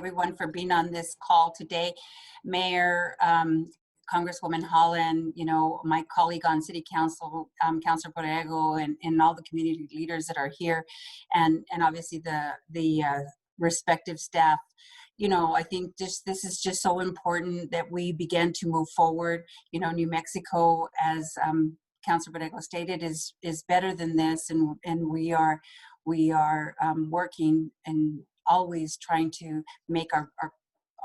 everyone for being on this call today. Mayor, Congresswoman Holland, you know, my colleague on City Council, Councilor Borrego, and all the community leaders that are here, and obviously the respective staff. You know, I think this is just so important that we begin to move forward. You know, New Mexico, as Councilor Borrego stated, is better than this, and we are working and always trying to make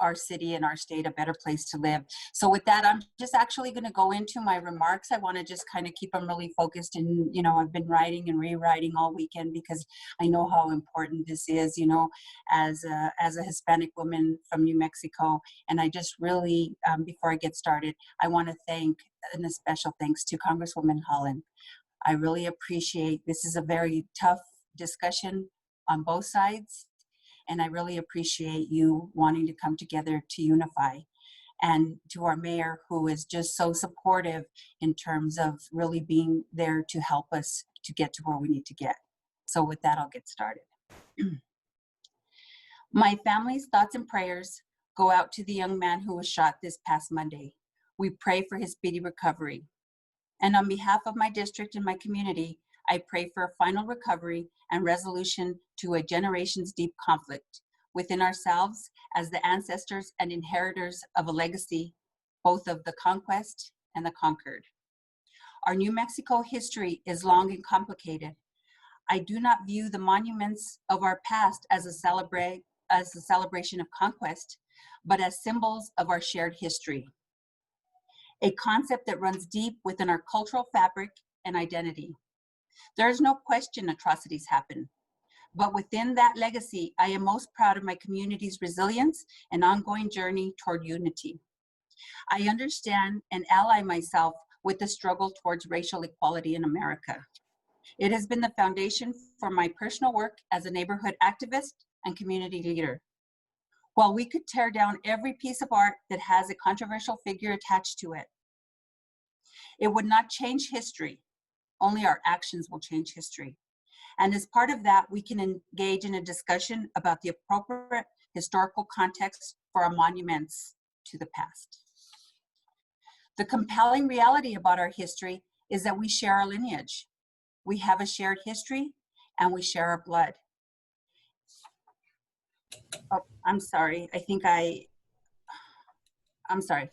our city and our state a better place to live. So with that, I'm just actually going to go into my remarks. I want to just kind of keep them really focused, and you know, I've been writing and rewriting all weekend because I know how important this is, you know, as a Hispanic woman from New Mexico. And I just really, before I get started, I want to thank, and a special thanks to Congresswoman Holland. I really appreciate, this is a very tough discussion on both sides, and I really appreciate you wanting to come together to unify. And to our mayor, who is just so supportive in terms of really being there to help us to get to where we need to get. So with that, I'll get started. My family's thoughts and prayers go out to the young man who was shot this past Monday. We pray for his speedy recovery. And on behalf of my district and my community, I pray for a final recovery and resolution to a generations deep conflict within ourselves as the ancestors and inheritors of a legacy, both of the conquest and the conquered. Our New Mexico history is long and complicated. I do not view the monuments of our past as a celebration of conquest, but as symbols of our shared history. A concept that runs deep within our cultural fabric and identity. There is no question atrocities happen, but within that legacy, I am most proud of my community's resilience and ongoing journey toward unity. I understand and ally myself with the struggle towards racial equality in America. It has been the foundation for my personal work as a neighborhood activist and community leader. While we could tear down every piece of art that has a controversial figure attached to it, it would not change history. Only our actions will change history. And as part of that, we can engage in a discussion about the appropriate historical context for our monuments to the past. The compelling reality about our history is that we share our lineage. We have a shared history and we share our blood. Oh, I'm sorry. I'm sorry.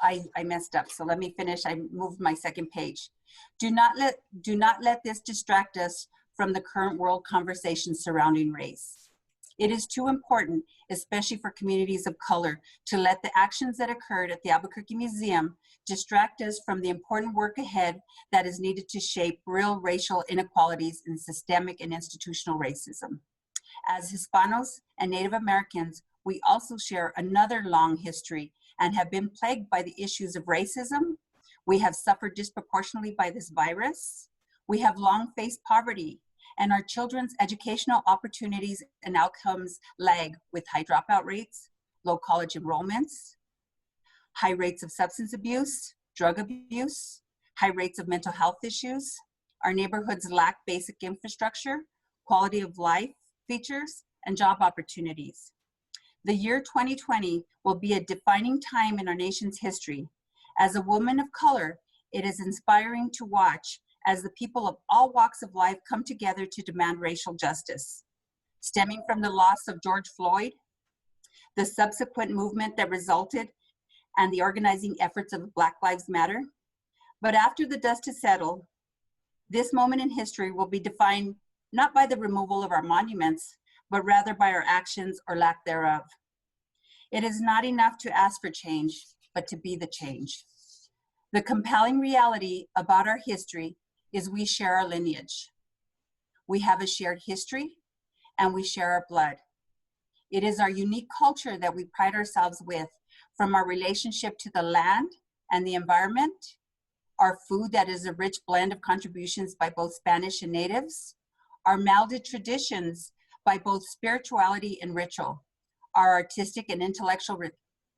I messed up. So let me finish. I moved my second page. Do not let this distract us from the current world conversation surrounding race. It is too important, especially for communities of color, to let the actions that occurred at the Albuquerque Museum distract us from the important work ahead that is needed to shape real racial inequalities and systemic and institutional racism. As Hispanos and Native Americans, we also share another long history and have been plagued by the issues of racism. We have suffered disproportionately by this virus. We have long faced poverty, and our children's educational opportunities and outcomes lag with high dropout rates, low college enrollments, high rates of substance abuse, drug abuse, high rates of mental health issues. Our neighborhoods lack basic infrastructure, quality of life features, and job opportunities. The year 2020 will be a defining time in our nation's history. As a woman of color, it is inspiring to watch as the people of all walks of life come together to demand racial justice. Stemming from the loss of George Floyd, the subsequent movement that resulted, and the organizing efforts of Black Lives Matter. But after the dust has settled, this moment in history will be defined not by the removal of our monuments, but rather by our actions or lack thereof. It is not enough to ask for change, but to be the change. The compelling reality about our history is we share our lineage. We have a shared history and we share our blood. It is our unique culture that we pride ourselves with, from our relationship to the land and the environment, our food that is a rich blend of contributions by both Spanish and natives, our melded traditions by both spirituality and ritual, our artistic and intellectual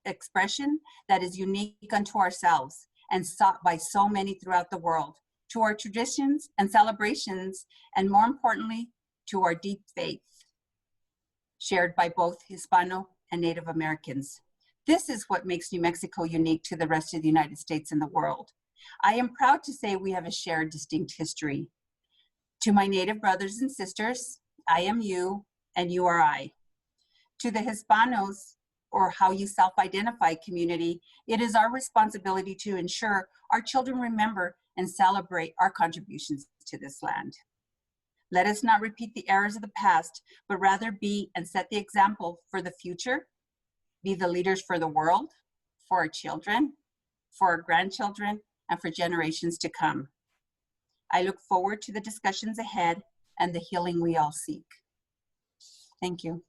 expression that is unique unto ourselves and sought by so many throughout the world, to our traditions and celebrations, and more importantly, to our deep faith, shared by both Hispano and Native Americans. This is what makes New Mexico unique to the rest of the United States and the world. I am proud to say we have a shared distinct history. To my Native brothers and sisters, I am you and you are I. To the Hispanos, or how you self-identify community, it is our responsibility to ensure our children remember and celebrate our contributions to this land. Let us not repeat the errors of the past, but rather be and set the example for the future, be the leaders for the world, for our children, for our grandchildren, and for generations to come. I look forward to the discussions ahead and the healing we all seek. Thank you.